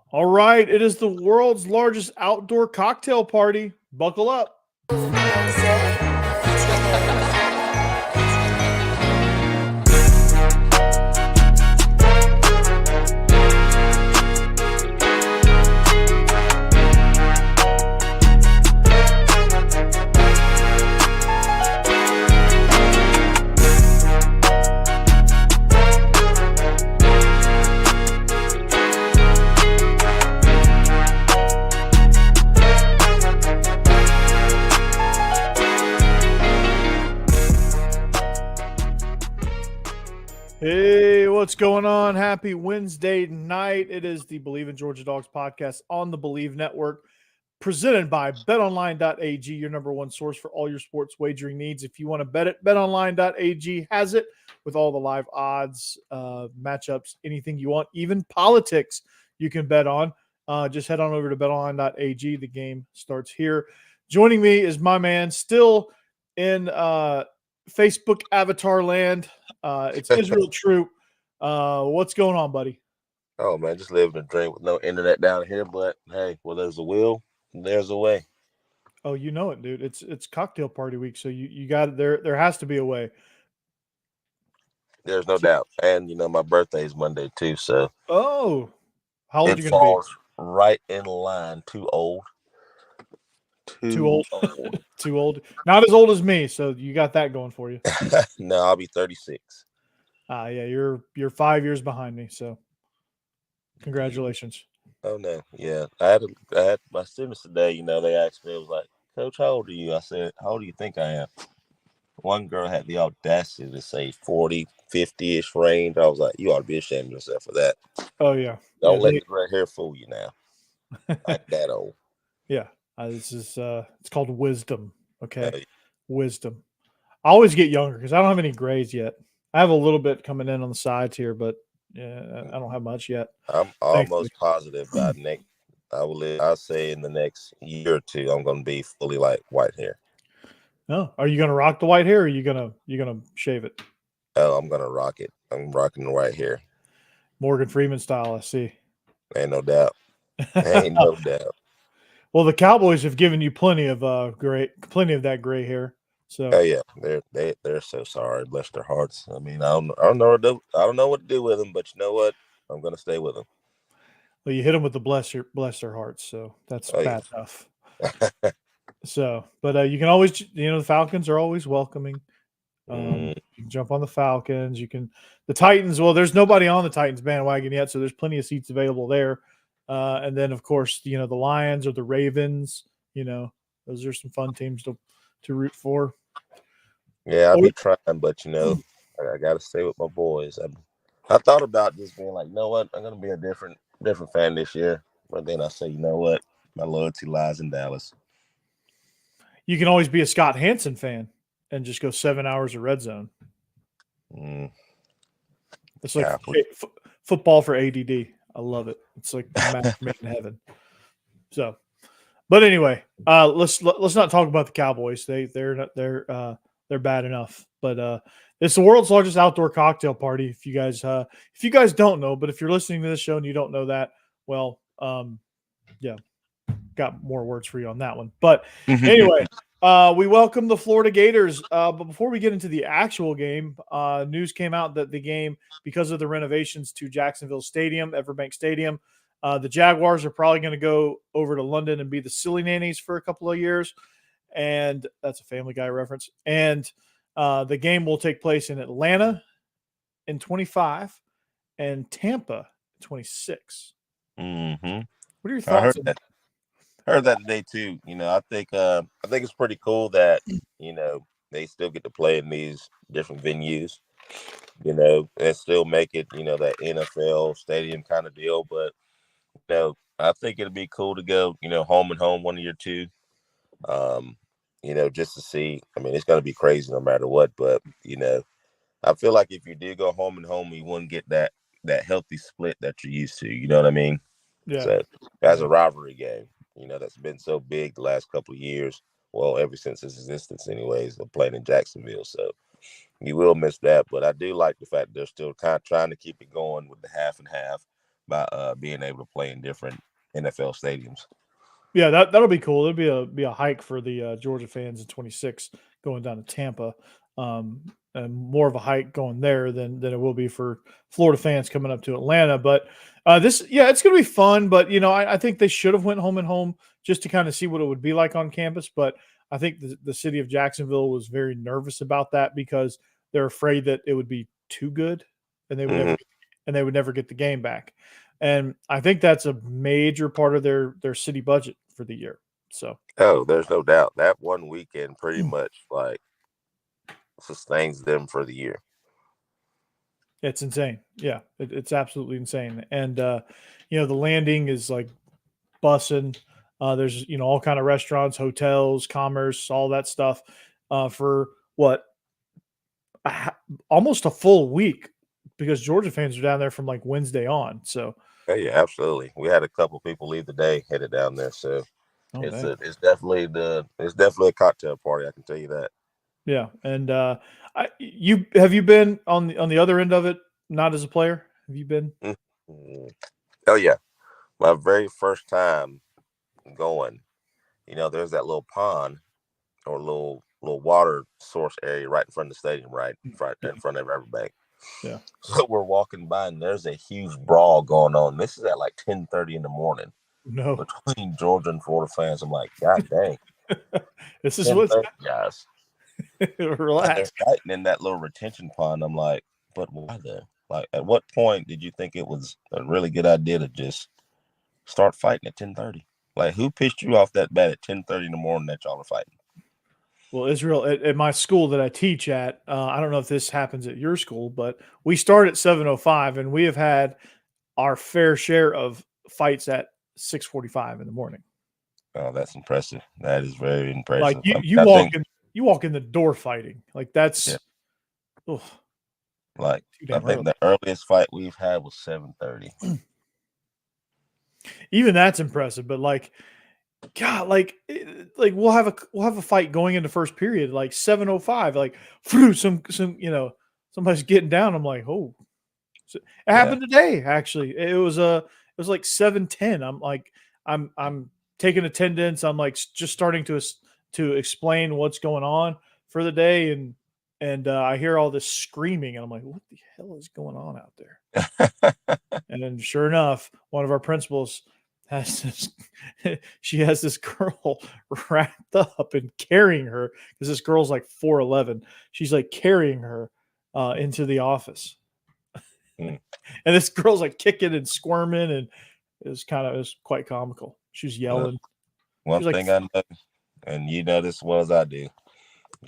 All right, it is the world's largest outdoor cocktail party. Buckle up. Hey, what's going on? Happy Wednesday night. It is the Believe in Georgia Dogs podcast on the Believe Network, presented by betonline.ag, your number one source for all your sports wagering needs. If you want to bet it, betonline.ag has it with all the live odds, matchups, anything you want, even politics you can bet on. Just head on over to betonline.ag. The game starts here. Joining me is my man, still in Facebook avatar land. It's Israel Troop. What's going on, buddy? Oh man, just living a dream with no internet down here. But hey, well, there's a will, there's a way. Oh, you know it, dude. It's cocktail party week, so you got it. There has to be a way. There's no doubt. And my birthday is Monday too, so Oh, how old are it you going to be? falls right in line. Too old. Too Too old. old. Too old. Not as old as me, so you got that going for you. No, I'll be 36. Yeah, you're 5 years behind me, so congratulations. Oh no, yeah. I had my students today. They asked me. It was like, Coach, how old are you? I said, how old do you think I am? One girl had the audacity to say 40, 50-ish range. I was like, you ought to be ashamed of yourself for that. Oh yeah, Don't let the gray hair fool you now. I ain't that old. Yeah, this is it's called wisdom. Okay, Yeah. wisdom. I always get younger because I don't have any grays yet. I have a little bit coming in on the sides here, but yeah, I don't have much yet. I'm Thankfully. almost positive by next. I'll say in the next year or two, I'm going to be fully like white hair. No, are you gonna rock the white hair? Or are you gonna shave it? Oh, I'm gonna rock it. I'm rocking the white hair. Morgan Freeman style. I see. Ain't no doubt. Ain't no doubt. Well, the Cowboys have given you plenty of plenty of that gray hair. So, Oh yeah, they're so sorry. Bless their hearts. I mean, I don't know what to do with them, but you know what? I'm gonna stay with them. well, you hit them with the bless their hearts. So that's Oh bad enough. So, but you can always, the Falcons are always welcoming. You can jump on the Falcons. The Titans. Well, there's nobody on the Titans bandwagon yet, so there's plenty of seats available there. And then, of course, the Lions or the Ravens. Those are some fun teams to root for. Yeah, I'll be trying, but I got to stay with my boys. I thought about just being like, you know what, I'm gonna be a different fan this year, but then I say, you know what, my loyalty lies in Dallas. You can always be a Scott Hansen fan and just go 7 hours of red zone. It's like football for ADD. I love it. It's like match made in heaven. So, but anyway, let's not talk about the Cowboys. They're bad enough. But it's the world's largest outdoor cocktail party. If you guys don't know, but if you're listening to this show and you don't know that, well, yeah, got more words for you on that one. But anyway, we welcome the Florida Gators. But before we get into the actual game, news came out that the game, because of the renovations to Jacksonville Stadium, Everbank Stadium, the Jaguars are probably going to go over to London and be the silly nannies for a couple of years. And that's a Family Guy reference. And the game will take place in Atlanta in 25 and Tampa in 26. Mm-hmm. What are your thoughts? I heard that today too. I think it's pretty cool that they still get to play in these different venues. And still make it that NFL stadium kind of deal. But I think it'd be cool to go home and home 1 year two. Just to see. I mean, it's gonna be crazy no matter what. But I feel like if you do go home and home, you wouldn't get that healthy split that you're used to. You know what I mean? Yeah. So as a rivalry game, that's been so big the last couple of years. Well, ever since its existence, anyways, of playing in Jacksonville. So you will miss that. But I do like the fact they're still kind of trying to keep it going with the half and half. by being able to play in different NFL stadiums. Yeah, that'll be cool. It'll be a hike for the Georgia fans in 26 going down to Tampa, and more of a hike going there than it will be for Florida fans coming up to Atlanta. But it's going to be fun. But I think they should have went home and home just to kind of see what it would be like on campus. But I think the city of Jacksonville was very nervous about that because they're afraid that it would be too good and they would never get the game back. And I think that's a major part of their city budget for the year. So, there's no doubt that one weekend pretty much like sustains them for the year. It's insane. Yeah, it's absolutely insane. And the landing is like bussing. There's all kind of restaurants, hotels, commerce, all that stuff for what almost a full week because Georgia fans are down there from like Wednesday on. So. Yeah, absolutely. We had a couple people leave the day headed down there, so it's definitely a cocktail party. I can tell you that. Yeah, and have you been on the other end of it? Not as a player, have you been? Mm-hmm. Oh yeah, my very first time going. There's that little pond or little water source area right in front of the stadium, right in front of Riverbank. Yeah. So we're walking by and there's a huge brawl going on. This is at like 10:30 in the morning. No. Between Georgia and Florida fans. I'm like, God dang. This is what's guys. Relax. They're fighting in that little retention pond. I'm like, but why though? Like, at what point did you think it was a really good idea to just start fighting at 10:30? Like, who pissed you off that bad at 10:30 in the morning that y'all are fighting? Well, Israel, at my school that I teach at, I don't know if this happens at your school, but we start at 7:05, and we have had our fair share of fights at 6:45 in the morning. Oh, that's impressive. That is very impressive. Like you walk in the door fighting. Like that's. Yeah. Like I think the earliest fight we've had was 7:30. Even that's impressive, but like. God, like we'll have a fight going into first period, like 7:05, like some somebody's getting down. I'm like, oh, it happened today. Actually, it was like 7:10. I'm like, I'm taking attendance. I'm like just starting to explain what's going on for the day, and I hear all this screaming, and I'm like, what the hell is going on out there? And then sure enough, one of our principals she has this girl wrapped up and carrying her because this girl's like 4'11". She's like carrying her into the office. And this girl's like kicking and squirming, and it was quite comical. She was yelling. One thing I know, and you know this as well as I do,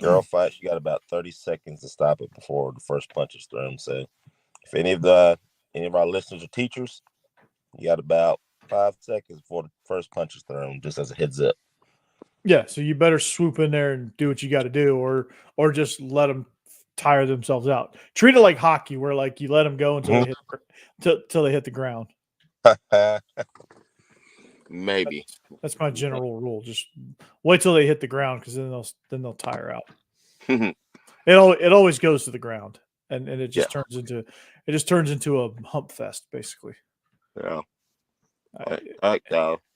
girl fight, you got about 30 seconds to stop it before the first punch is thrown. So if any of our listeners are teachers, you got about 5 seconds before the first punch is thrown, just as a heads up. Yeah, so you better swoop in there and do what you got to do, or just let them tire themselves out. Treat it like hockey, where like you let them go until they hit the ground. Maybe that's my general rule. Just wait till they hit the ground, because then they'll tire out. It always goes to the ground, and it just turns into a hump fest, basically. Yeah. All right,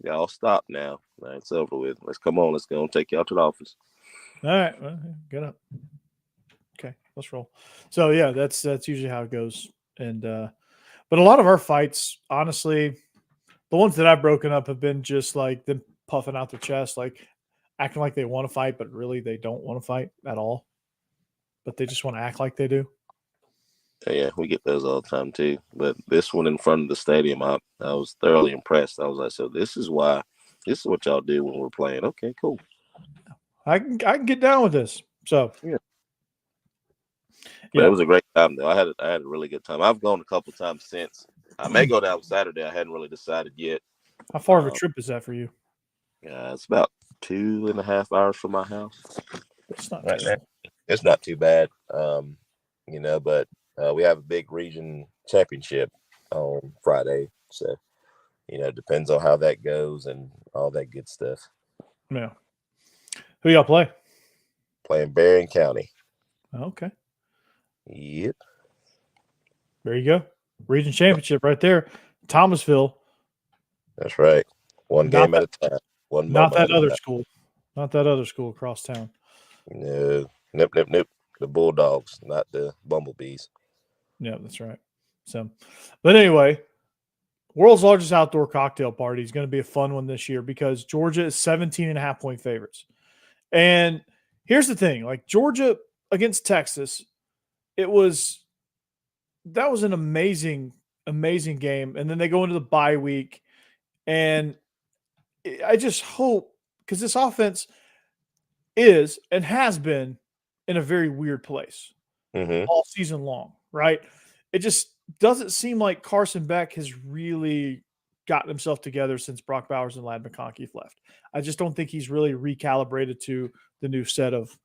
y'all stop now. It's over with. Let's go and take y'all to the office. All right, well, get up. Okay, let's roll. So yeah, that's usually how it goes. And but a lot of our fights, honestly, the ones that I've broken up have been just like them puffing out their chest, like acting like they want to fight, but really they don't want to fight at all. But they just want to act like they do. Yeah, we get those all the time too. But this one in front of the stadium, I was thoroughly impressed. I was like, so this is what y'all do when we're playing. Okay, cool. I can get down with this. So yeah. But it was a great time though. I had a really good time. I've gone a couple times since. I may go down Saturday. I hadn't really decided yet. How far of a trip is that for you? Yeah, it's about 2.5 hours from my house. It's not It's not too bad. But we have a big region championship on Friday, so it depends on how that goes and all that good stuff. Yeah. Who y'all play? Playing Berrien County. Okay. Yep. There you go. Region championship right there. Thomasville. That's right. One Not game at a time. One Not moment that at a other time. school. Not that other school across town. No. Nope, nope, nope. The Bulldogs, not the Bumblebees. Yeah, that's right. So, but anyway, world's largest outdoor cocktail party is going to be a fun one this year because Georgia is 17.5 point favorites. And here's the thing, like Georgia against Texas, that was an amazing game. And then they go into the bye week. And I just hope, because this offense is and has been in a very weird place Mm-hmm. all season long, right? It just doesn't seem like Carson Beck has really gotten himself together since Brock Bowers and Lad McConkey left. I just don't think he's really recalibrated to the new set of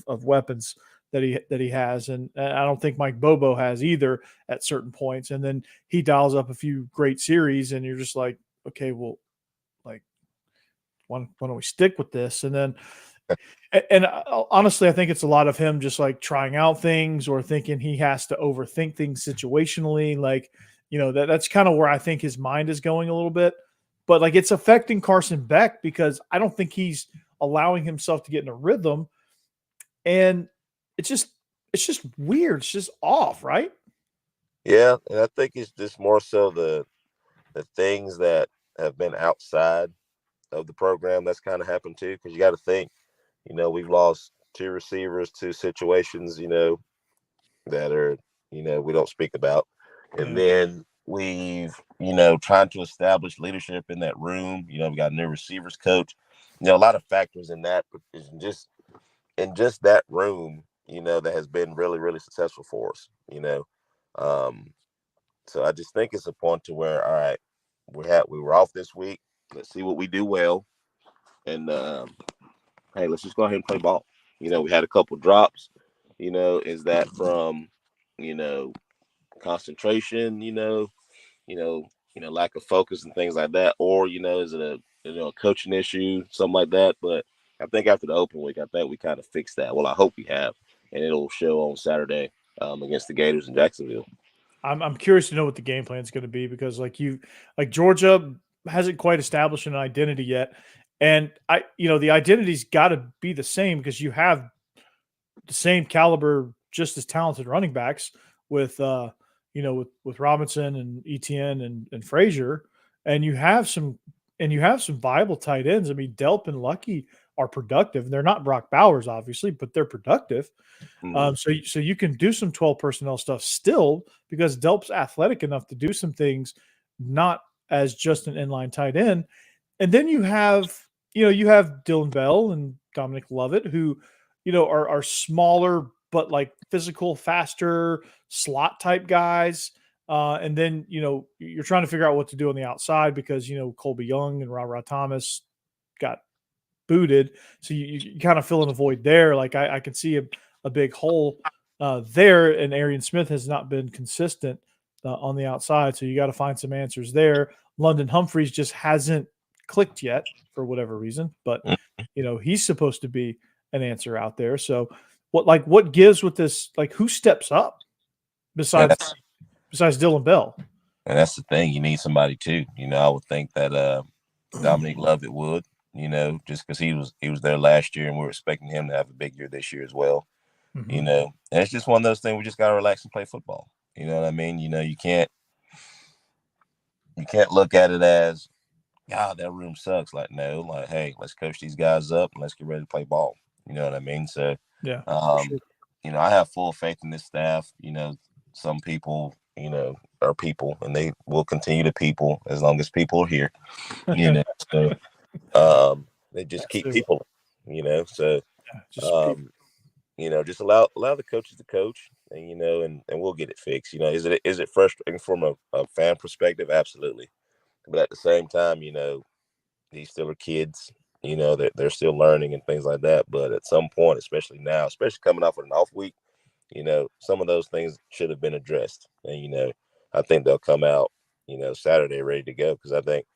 weapons that he has, and I don't think Mike Bobo has either at certain points. And then he dials up a few great series, and you're just like, okay, well, like why don't we stick with this? And then and honestly, I think it's a lot of him just like trying out things or thinking he has to overthink things situationally. Like, that's kind of where I think his mind is going a little bit. But like it's affecting Carson Beck because I don't think he's allowing himself to get in a rhythm. And it's just weird. It's just off, right? Yeah, and I think it's just more so the things that have been outside of the program that's kind of happened too. Because you got to think, we've lost two receivers to situations, that are, we don't speak about. And then we've, trying to establish leadership in that room. We got a new receivers coach. A lot of factors in that, but it's just in just that room, that has been really, really successful for us, Um, so I just think it's a point to where, all right, we were off this week. Let's see what we do well. And hey, let's just go ahead and play ball. We had a couple drops. Is that from, you know, concentration, lack of focus and things like that, or is it a coaching issue, something like that. But I think after the open week, I think we kind of fixed that. Well, I hope we have, and it'll show on Saturday against the Gators in Jacksonville. I'm curious to know what the game plan is going to be because like Georgia hasn't quite established an identity yet, and the identity's got to be the same because you have the same caliber, just as talented running backs with with Robinson and Etienne and Frazier, and you have some viable tight ends. I mean, Delp and Lucky are productive. They're not Brock Bowers, obviously, but they're productive. Mm-hmm. So you can do some 12 personnel stuff still because Delp's athletic enough to do some things, not as just an inline tight end. And then you have Dylan Bell and Dominic Lovett who, are smaller but like physical, faster slot type guys. And then you're trying to figure out what to do on the outside because Colby Young and Ra Thomas got booted, so you kind of fill in a void there. Like I can see a big hole there, and Arian Smith has not been consistent on the outside, so you got to find some answers there. London Humphreys just hasn't clicked yet for whatever reason, but he's supposed to be an answer out there. So what gives with this? Like who steps up And besides Dylan Bell? that's the thing. You need somebody too. I would think that Dominic Lovett would. Just because he was there last year, and we're expecting him to have a big year this year as well. Mm-hmm. And it's just one of those things. We just gotta relax and play football. You know what I mean? You can't look at it as, God, that room sucks. Like, no, like, hey, let's coach these guys up and let's get ready to play ball. You know what I mean? So, Yeah, for sure. I have full faith in this staff. Some people, are people, and they will continue to people as long as people are here. So they just That's keep it. people. So Yeah, just people. um, just allow the coaches to coach, and and we'll get it fixed. Is it frustrating from a fan perspective? Absolutely, but at the same time, these still are kids. They're still learning and things like that. But at some point, especially now, especially coming off with an off week, some of those things should have been addressed. And I think they'll come out, Saturday ready to go because I think,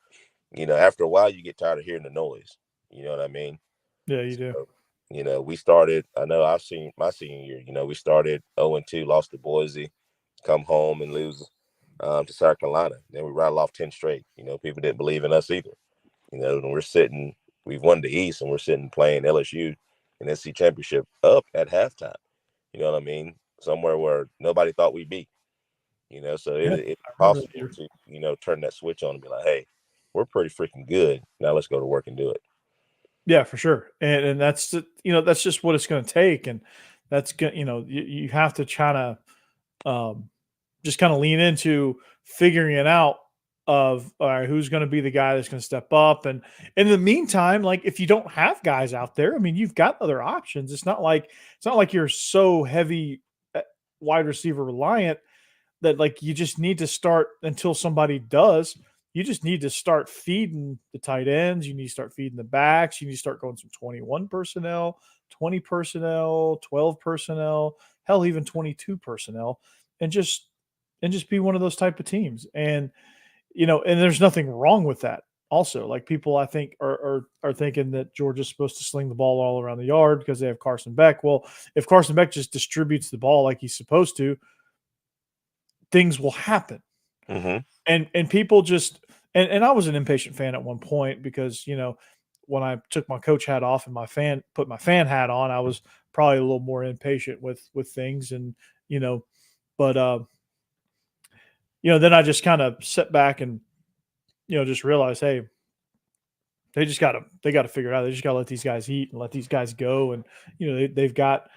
after a while you get tired of hearing the noise. You know what I mean? Yeah, you do. So, we started. I know I've seen my senior year. We started 0-2, lost to Boise, come home and lose to South Carolina. Then we rattle off 10 straight. People didn't believe in us either. When we've won the East and we're sitting playing LSU and SC championship up at halftime. You know what I mean? Somewhere where nobody thought we'd be. So it's possible to, turn that switch on and be like, hey, we're pretty freaking good. Now let's go to work and do it. Yeah, for sure. And that's that's just what it's going to take. And that's good. You have to try to just kind of lean into figuring it out of all right, who's going to be the guy that's going to step up. And in the meantime, like if you don't have guys out there, I mean, you've got other options. It's not like you're so heavy wide receiver reliant that like you just need to start until somebody does. You just need to start feeding the tight ends. You need to start feeding the backs. You need to start going some 21 personnel, 20 personnel, 12 personnel, hell, even 22 personnel, and just be one of those type of teams. And and there's nothing wrong with that. Also, like people, I think are thinking that Georgia's supposed to sling the ball all around the yard because they have Carson Beck. Well, if Carson Beck just distributes the ball like he's supposed to, things will happen. Mm-hmm. And people just and I was an impatient fan at one point because when I took my coach hat off and put my fan hat on, I was probably a little more impatient with things and but then I just kind of sit back and just realize, hey, they got to figure it out. They just got to let these guys eat and let these guys go, and they've got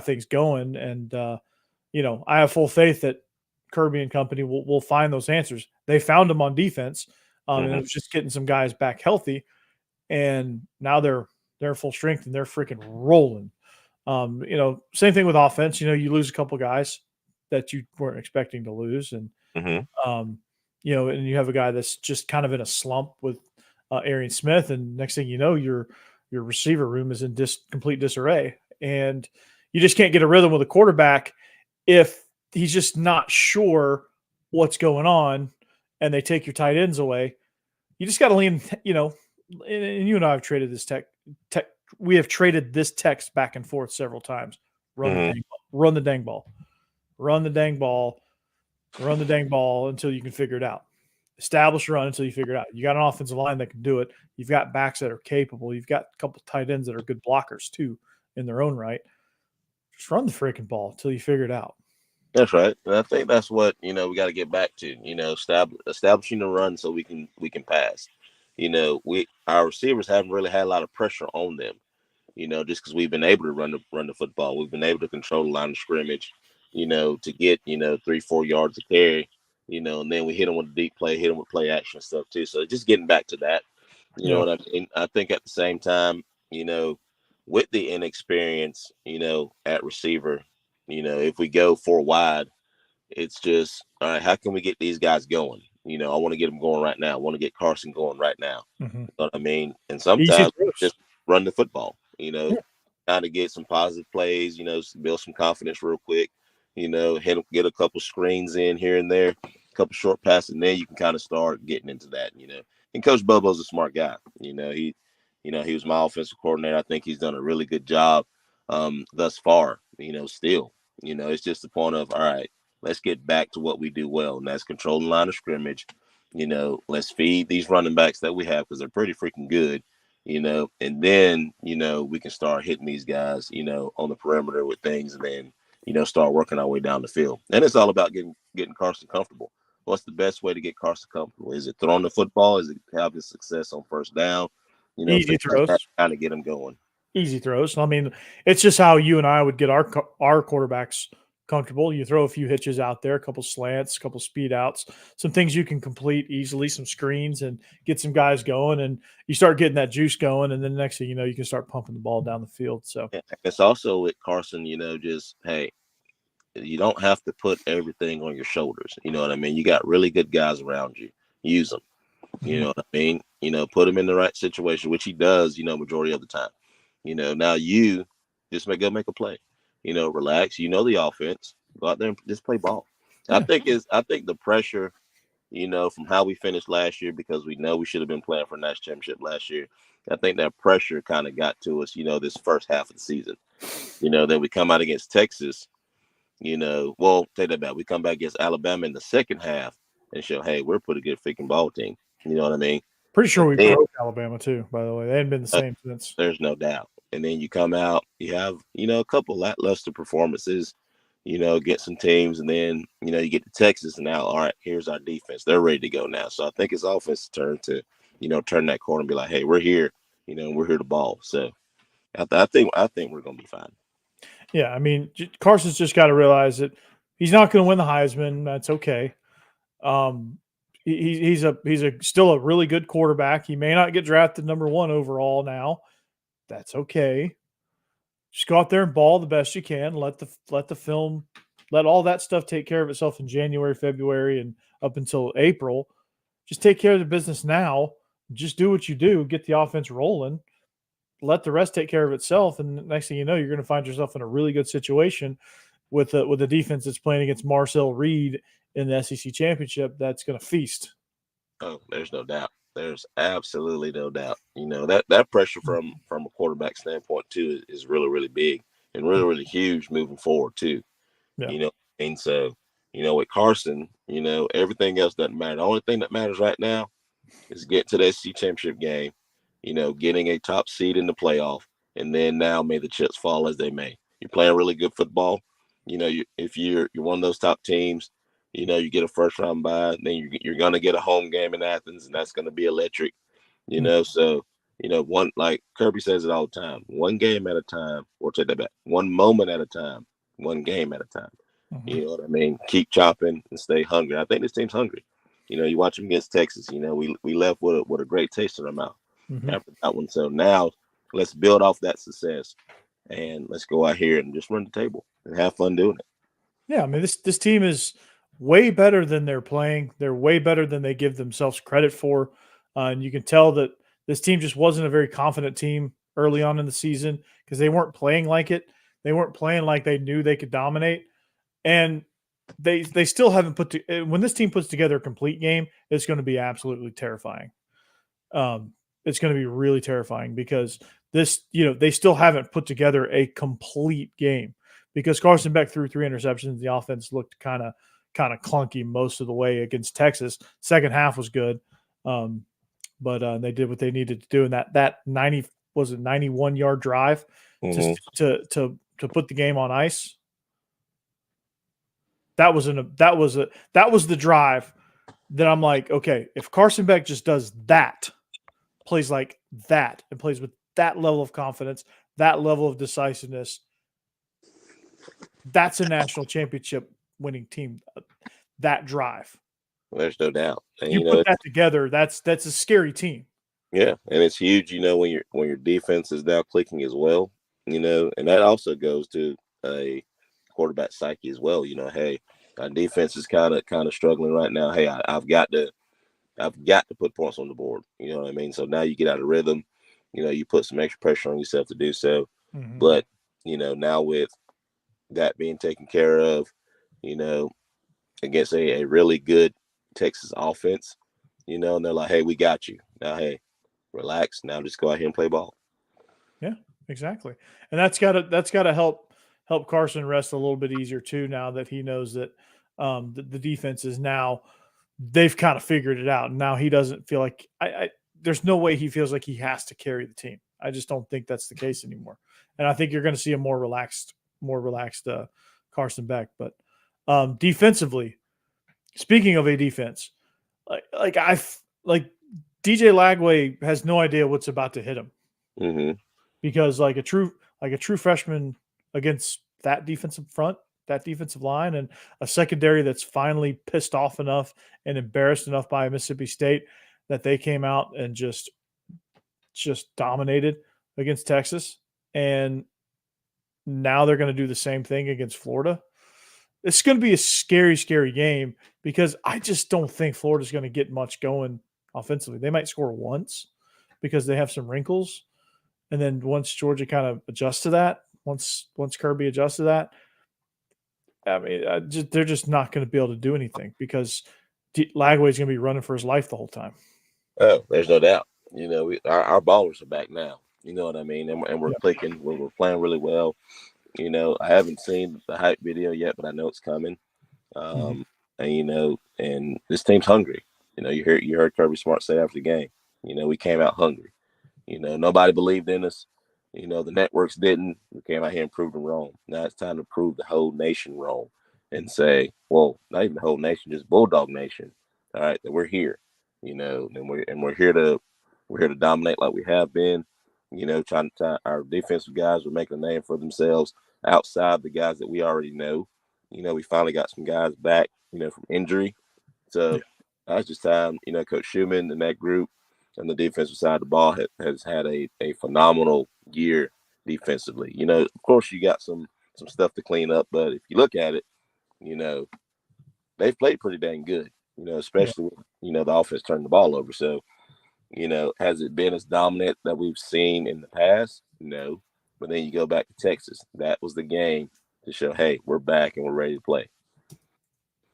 things going, and I have full faith that Kirby and company will find those answers. They found them on defense, and it was just getting some guys back healthy, and now they're full strength and they're freaking rolling. Same thing with offense. You lose a couple guys that you weren't expecting to lose, and and you have a guy that's just kind of in a slump with Arian Smith, and next thing you know, your receiver room is in complete disarray, and you just can't get a rhythm with a quarterback if he's just not sure what's going on, and they take your tight ends away. You just got to lean, and you and I have traded this we have traded this text back and forth several times. Run the dang ball, run the dang ball, run the dang ball until you can figure it out. Establish run until you figure it out. You got an offensive line that can do it. You've got backs that are capable. You've got a couple of tight ends that are good blockers too in their own right. Just run the freaking ball until you figure it out. That's right. And I think that's what, we got to get back to, establishing the run so we can pass. Our receivers haven't really had a lot of pressure on them, just because we've been able to run the football. We've been able to control the line of scrimmage, to get, 3-4 yards of carry, and then we hit them with a deep play, hit them with play action stuff too. So just getting back to that, what I mean? I think at the same time, with the inexperience, at receiver, if we go 4 wide, it's just, all right, how can we get these guys going? I want to get them going right now. I want to get Carson going right now. You know what I mean? And sometimes just run the football, kind of get some positive plays, build some confidence real quick, get a couple screens in here and there, a couple short passes, and then you can kind of start getting into that, And Coach Bobo's a smart guy. He was my offensive coordinator. I think he's done a really good job thus far, still. It's just the point of, all right, let's get back to what we do well, and that's control the line of scrimmage. Let's feed these running backs that we have because they're pretty freaking good, and then, we can start hitting these guys, on the perimeter with things, and then, start working our way down the field. And it's all about getting Carson comfortable. What's the best way to get Carson comfortable? Is it throwing the football? Is it having success on first down? Easy throws. Kind of get them going. Easy throws. I mean, it's just how you and I would get our quarterbacks comfortable. You throw a few hitches out there, a couple slants, a couple speed outs, some things you can complete easily, some screens, and get some guys going, and you start getting that juice going, and then the next thing you know, you can start pumping the ball down the field. So it's also with Carson, just, hey, you don't have to put everything on your shoulders. You know what I mean? You got really good guys around you. Use them. You know what I mean? Put him in the right situation, which he does, majority of the time. Now you just make a play. Relax. The offense. Go out there and just play ball. Yeah. I think the pressure, from how we finished last year, because we know we should have been playing for a national championship last year. I think that pressure kind of got to us, this first half of the season. Then we come out against Texas, Well, take that back. We come back against Alabama in the second half and show, hey, we're a pretty good freaking ball team. You know what I mean? Pretty sure And we then broke Alabama too, by the way. They hadn't been the same since. there's no doubt. And then you come out, you have, a couple lackluster performances, against some teams. And then, you get to Texas and now, all right, here's our defense. They're ready to go now. So I think it's offense's turn to, turn that corner and be like, hey, we're here, we're here to ball. So I think we're going to be fine. Yeah, I mean, Carson's just got to realize that he's not going to win the Heisman. That's okay. He's still a really good quarterback. He may not get drafted number 1 overall now. That's okay. Just go out there and ball the best you can. Let the film, let all that stuff take care of itself in January, February, and up until April. Just take care of the business now. Just do what you do. Get the offense rolling. Let the rest take care of itself. And the next thing you know, you're going to find yourself in a really good situation with a defense that's playing against Marcel Reed in the SEC championship. That's going to feast. Oh, there's no doubt. There's absolutely no doubt. That pressure from a quarterback standpoint too is really, really big and really, really huge moving forward too. Yeah. And so, with Carson, everything else doesn't matter. The only thing that matters right now is get to the SEC championship game, getting a top seed in the playoff, and then now may the chips fall as they may. You're playing really good football. If you're one of those top teams, you get a first round bye, then you're gonna get a home game in Athens, and that's gonna be electric. So one, like Kirby says it all the time, one game at a time, or take that back, one moment at a time, one game at a time. Mm-hmm. You know what I mean? Keep chopping and stay hungry. I think this team's hungry. You watch them against Texas. We left with a great taste in our mouth after that one. So now let's build off that success and let's go out here and just run the table and have fun doing it. Yeah, I mean this team is way better than they're playing. They're way better than they give themselves credit for, and you can tell that this team just wasn't a very confident team early on in the season because they weren't playing like it. They weren't playing like they knew they could dominate, and they still haven't when this team puts together a complete game, it's going to be absolutely terrifying. It's going to be really terrifying because they still haven't put together a complete game because Carson Beck threw 3 interceptions. The offense looked kind of clunky most of the way against Texas. Second half was good, but they did what they needed to do. And that 91-yard drive to put the game on ice. That was the drive that I'm like, okay, if Carson Beck just does that, plays like that, and plays with that level of confidence, that level of decisiveness, that's a national championship winning team. That drive. There's no doubt. And, you put that together, that's a scary team. Yeah, and it's huge, when your defense is now clicking as well, and that also goes to a quarterback psyche as well. Hey, our defense is kind of struggling right now. Hey, I've got to put points on the board. You know what I mean? So now you get out of rhythm. You put some extra pressure on yourself to do so. Mm-hmm. But now with that being taken care of, against a really good Texas offense, and they're like, hey, we got you. Now, hey, relax. Now just go out here and play ball. Yeah, exactly. And that's gotta help Carson rest a little bit easier too, now that he knows that the defense is now, they've kind of figured it out. And now he doesn't feel like there's no way he feels like he has to carry the team. I just don't think that's the case anymore. And I think you're going to see a more relaxed Carson Beck. But defensively, speaking of a defense, like DJ Lagway has no idea what's about to hit him, because like a true freshman against that defensive front, that defensive line, and a secondary that's finally pissed off enough and embarrassed enough by Mississippi State that they came out and just dominated against Texas, and now they're going to do the same thing against Florida. It's going to be a scary, scary game because I just don't think Florida's going to get much going offensively. They might score once because they have some wrinkles, and then once Georgia kind of adjusts to that, once Kirby adjusts to that, I mean, they're just not going to be able to do anything because Lagway's going to be running for his life the whole time. Oh, there's no doubt. Our ballers are back now. You know what I mean? And we're clicking. We're playing really well. I haven't seen the hype video yet, but I know it's coming. Mhm. And this team's hungry. You heard Kirby Smart say after the game, we came out hungry. Nobody believed in us. The networks didn't. We came out here and proved them wrong. Now it's time to prove the whole nation wrong and say, well, not even the whole nation, just Bulldog Nation. All right, that we're here. And we're here to dominate like we have been. Trying to our defensive guys are making a name for themselves outside the guys that we already know. We finally got some guys back, from injury. So that's just time, Coach Schumann and that group on the defensive side of the ball has had a phenomenal year defensively. Of course, you got some stuff to clean up, but if you look at it, you know, they've played pretty dang good, Yeah. especially with, the offense turning the ball over. So, has it been as dominant that we've seen in the past? No. But then you go back to Texas. That was the game to show, hey, we're back and we're ready to play.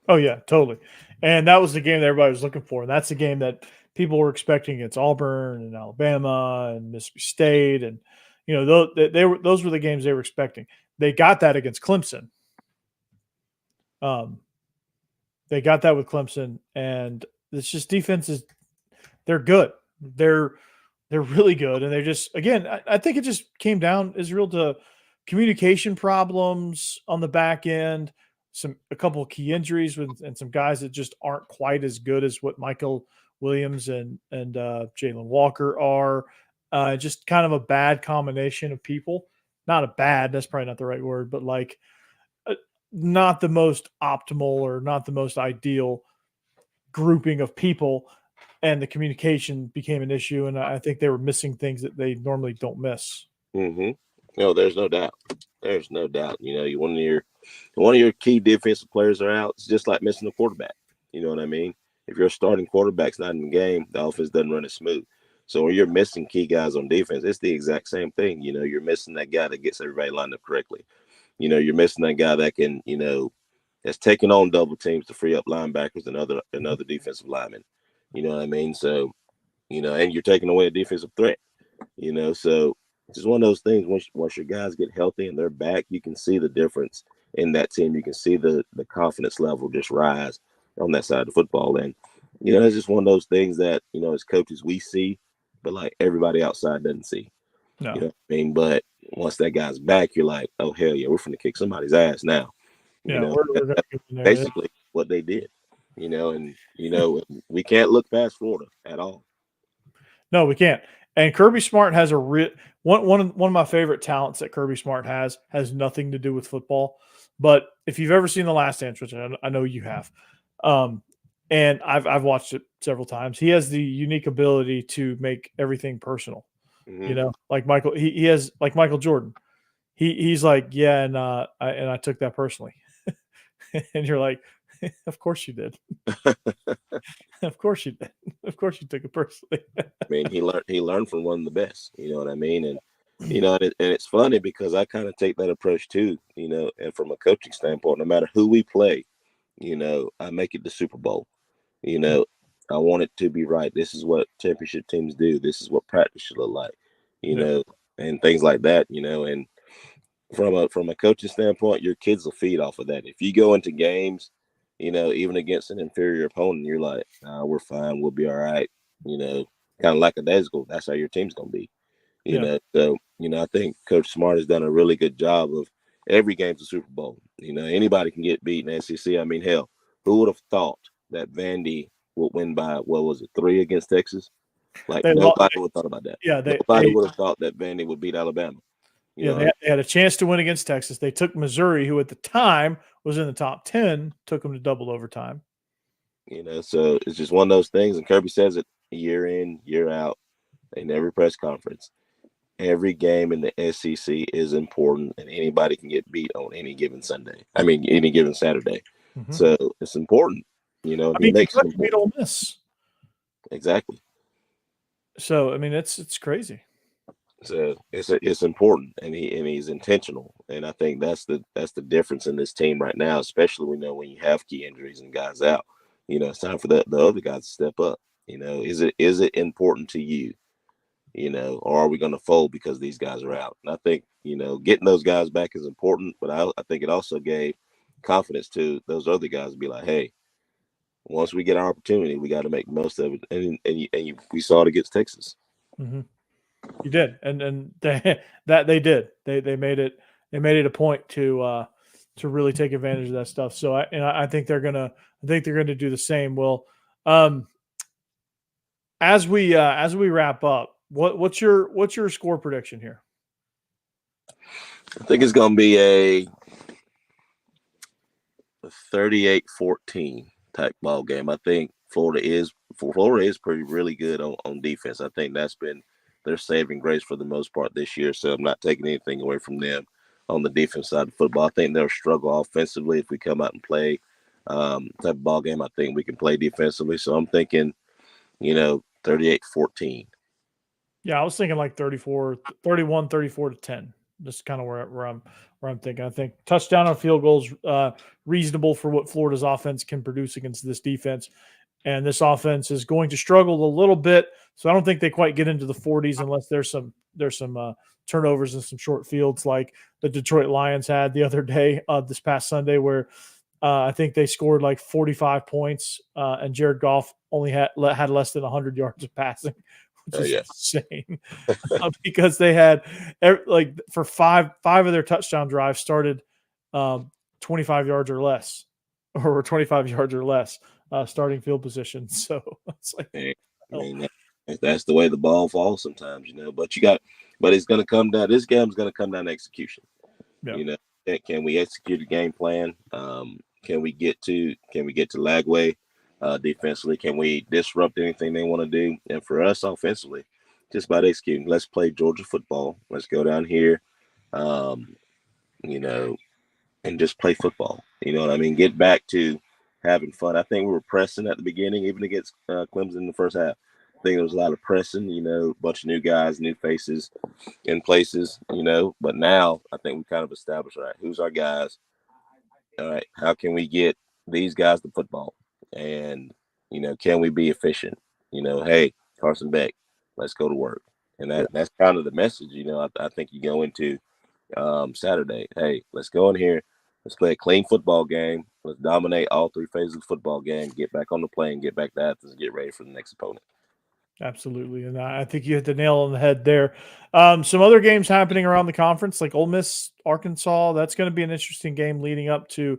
Oh yeah, totally. And that was the game that everybody was looking for. And that's the game that people were expecting against Auburn and Alabama and Mississippi State, and those were the games they were expecting. They got that against Clemson. They got that with Clemson, and it's just defenses. They're good. They're really good, and they're just again. I think it just came down Israel to communication problems on the back end, a couple of key injuries and some guys that just aren't quite as good as what Michael Williams and Jalen Walker are. Just kind of a bad combination of people. Not a bad. That's probably not the right word, but like not the most optimal or not the most ideal grouping of people, and the communication became an issue. And I think they were missing things that they normally don't miss. Mm-hmm. No, there's no doubt. There's no doubt. One of your key defensive players are out. It's just like missing a quarterback. You know what I mean? If your starting quarterback's not in the game, the offense doesn't run as smooth. So when you're missing key guys on defense, it's the exact same thing. You're missing that guy that gets everybody lined up correctly. You're missing that guy that can, that's taking on double teams to free up linebackers and other defensive linemen. You know what I mean? So, and you're taking away a defensive threat. So it's just one of those things. Once your guys get healthy and they're back, you can see the difference in that team. You can see the confidence level just rise on that side of the football. And, it's just one of those things that, as coaches we see, but like everybody outside doesn't see. No. You know what I mean? But once that guy's back, you're like, oh, hell yeah, we're finna kick somebody's ass now. We're gonna get in there. Basically what they did, and, we can't look past Florida at all. No, we can't. And Kirby Smart has one of my favorite talents that Kirby Smart has nothing to do with football. But if you've ever seen The Last Dance, which I know you have, and I've watched it several times, he has the unique ability to make everything personal. Mm-hmm. Like Michael, he has like Michael Jordan. He's like, yeah, and I took that personally, and you're like, of course you did. Of course you did. Of course you took it personally. I mean, he learned from one of the best. You know what I mean? And and it's funny because I kind of take that approach too. And from a coaching standpoint, no matter who we play, I make it the Super Bowl. I want it to be right. This is what championship teams do. This is what practice should look like. And things like that. And from a coaching standpoint, your kids will feed off of that. If you go into games, even against an inferior opponent, you're like, nah, we're fine, we'll be all right. Kind of like a daisical. That's how your team's gonna be. So I think Coach Smart has done a really good job of every game's a Super Bowl. Anybody can get beat in the SEC. I mean, hell, who would have thought that Vandy would win by what was it, 3 against Texas? Like nobody would have thought about that. Yeah, nobody would have thought that Vandy would beat Alabama. They had a chance to win against Texas. They took Missouri, who at the time was in the top 10, took them to double overtime. So it's just one of those things. And Kirby says it year in, year out, in every press conference. Every game in the SEC is important, and anybody can get beat on any given Sunday. I mean, any given Saturday. Mm-hmm. So it's important. He makes it beat Ole Miss. Exactly. So I mean, it's crazy. So it's important, and he's intentional, and I think that's the difference in this team right now, especially when you have key injuries and guys out. It's time for the other guys to step up. Is it important to you or are we going to fold because these guys are out? And I think, getting those guys back is important, but I think it also gave confidence to those other guys to be like, hey, once we get our opportunity, we got to make most of it. We saw it against Texas. Mm-hmm. You did, and they did. They made it a point to really take advantage of that stuff. So I think they're gonna do the same. Well, as we wrap up, what's your score prediction here? I think it's going to be a 38-14 type ball game. I think Florida is pretty really good on defense. I think that's been their saving grace for the most part this year. So I'm not taking anything away from them on the defense side of football. I think they'll struggle offensively if we come out and play type of ball game. I think we can play defensively. So I'm thinking, 38-14. Yeah, I was thinking like 31, 34 to 10. Just kind of where I'm thinking. I think touchdown on field goals reasonable for what Florida's offense can produce against this defense. And this offense is going to struggle a little bit. So I don't think they quite get into the 40s unless there's some turnovers and some short fields like the Detroit Lions had the other day, this past Sunday, where I think they scored like 45 points and Jared Goff only had less than 100 yards of passing, which is insane because they had for five of their touchdown drives started 25 yards or less, or 25 yards or less starting field position. So it's like, I mean, that's the way the ball falls sometimes, but it's going to come down. This game's going to come down to execution. Yeah. Can we execute a game plan? Can we get to Lagway defensively? Can we disrupt anything they want to do? And for us offensively, just about executing. Let's play Georgia football. Let's go down here, and just play football. You know what I mean? Get back to having fun. I think we were pressing at the beginning, even against Clemson in the first half. I think there was a lot of pressing, a bunch of new guys, new faces in places, But now I think we kind of established, all right, who's our guys? All right, how can we get these guys to football? And, can we be efficient? Hey, Carson Beck, let's go to work. And that's kind of the message, I think you go into Saturday. Hey, let's go in here. Let's play a clean football game. Let's dominate all three phases of the football game. Get back on the plane, get back to Athens, get ready for the next opponent. Absolutely, and I think you hit the nail on the head there. Some other games happening around the conference, like Ole Miss, Arkansas. That's going to be an interesting game leading up to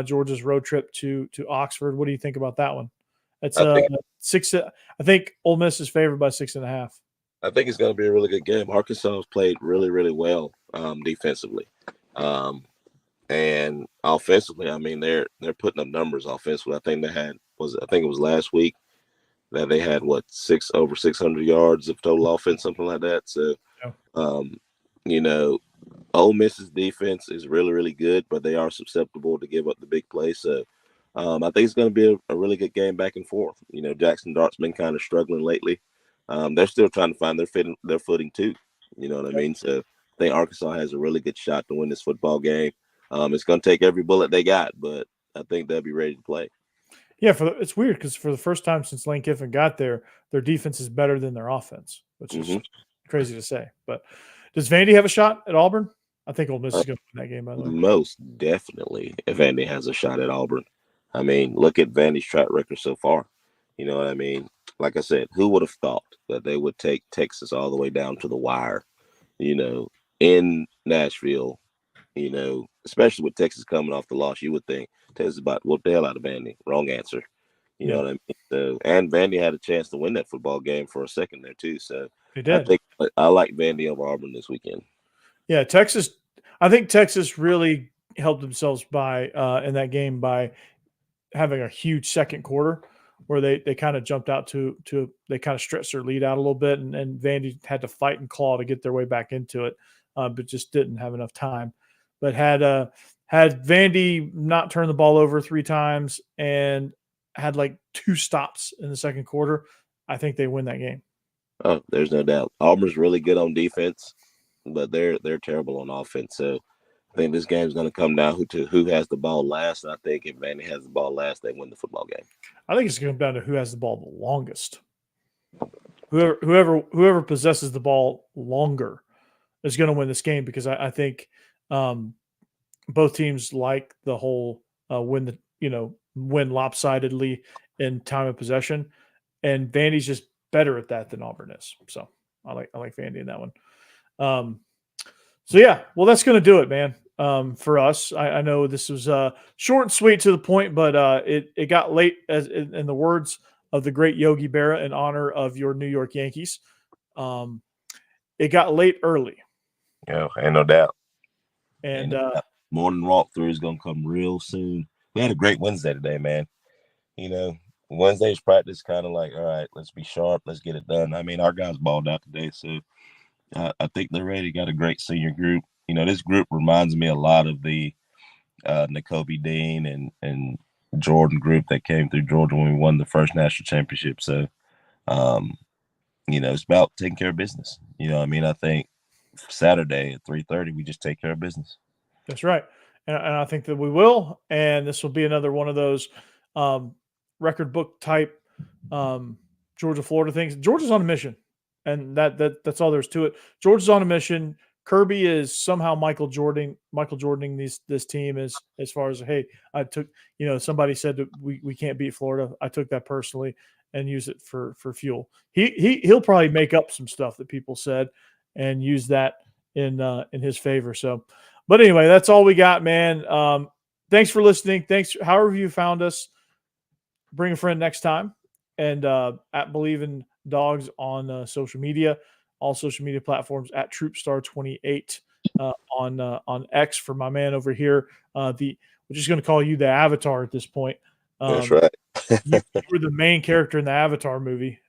Georgia's road trip to Oxford. What do you think about that one? It's 6. I think Ole Miss is favored by 6.5. I think it's going to be a really good game. Arkansas has played really, really well defensively, and offensively. I mean, they're putting up numbers offensively. I think it was last week that they had over 600 yards of total offense, something like that. So, Ole Miss's defense is really, really good, but they are susceptible to give up the big play. So, I think it's going to be a really good game back and forth. Jackson Dart's been kind of struggling lately. They're still trying to find their footing too. You know what I mean? So I think Arkansas has a really good shot to win this football game. It's going to take every bullet they got, but I think they'll be ready to play. Yeah, it's weird because for the first time since Lane Kiffin got there, their defense is better than their offense, which is crazy to say. But does Vandy have a shot at Auburn? I think Ole Miss is going to win that game, by the way. Most definitely, if Vandy has a shot at Auburn. I mean, look at Vandy's track record so far. You know what I mean? Like I said, who would have thought that they would take Texas all the way down to the wire, in Nashville, especially with Texas coming off the loss, you would think Texas about to whoop the hell out of Vandy. Wrong answer. You know what I mean? So, and Vandy had a chance to win that football game for a second there too. So they did. I like Vandy over Auburn this weekend. Yeah, I think Texas really helped themselves by in that game by having a huge second quarter where they kind of jumped out to they kind of stretched their lead out a little bit, and Vandy had to fight and claw to get their way back into it, but just didn't have enough time. But had Vandy not turned the ball over 3 times and had like 2 stops in the second quarter, I think they win that game. Oh, there's no doubt. Auburn's really good on defense, but they're terrible on offense. So I think this game's going to come down to who has the ball last. And I think if Vandy has the ball last, they win the football game. I think it's going to come down to who has the ball the longest. whoever possesses the ball longer is going to win this game, because I think both teams like the whole win lopsidedly in time of possession, and Vandy's just better at that than Auburn is. So I like Vandy in that one. So yeah, well, that's going to do it, man. For us, I know this was short and sweet to the point, but it got late, as in the words of the great Yogi Berra, in honor of your New York Yankees. It got late early. Yeah, ain't no doubt. And morning walkthrough is gonna come real soon. We had a great Wednesday today, man. Wednesday's practice kind of like, all right, let's be sharp, let's get it done. I mean, our guys balled out today, so I think they're ready. Got a great senior group. This group reminds me a lot of the N'Kobe Dean and Jordan group that came through Georgia when we won the first national championship. So, it's about taking care of business. I think Saturday at 3:30, we just take care of business. That's right. And I think that we will. And this will be another one of those record book type Georgia, Florida things. Georgia's on a mission. And that's all there's to it. Georgia's on a mission. Kirby is somehow Michael Jordaning this team as far as, hey, I took, somebody said that we can't beat Florida. I took that personally and use it for fuel. He'll probably make up some stuff that people said and use that in his favor. So, but anyway, that's all we got, man. Thanks for listening. Thanks. However you found us, bring a friend next time. And at Believe in Dogs on social media, all social media platforms, at Troopstar28 on X for my man over here. We're just going to call you the Avatar at this point. That's right. You were the main character in the Avatar movie,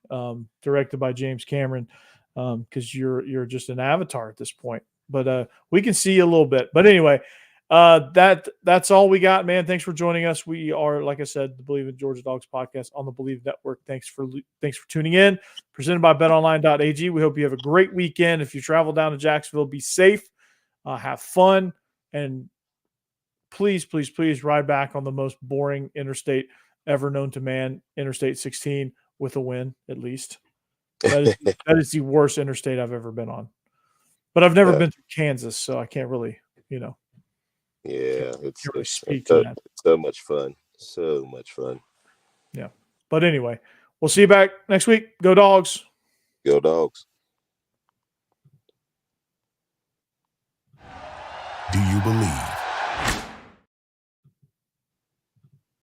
directed by James Cameron, because you're just an avatar at this point. But we can see you a little bit. But anyway, that's all we got, man. Thanks for joining us. We are, like I said, the Believe in Georgia Dogs podcast on the Believe Network. Thanks for tuning in. Presented by BetOnline.ag. We hope you have a great weekend. If you travel down to Jacksonville, be safe, have fun, and please, please, please ride back on the most boring interstate ever known to man, Interstate 16, with a win, at least. That is the worst interstate I've ever been on. But I've never been to Kansas, so I can't really, Yeah, it's really speak to that. So much fun. So much fun. Yeah. But anyway, we'll see you back next week. Go Dogs. Go Dogs. Do you believe?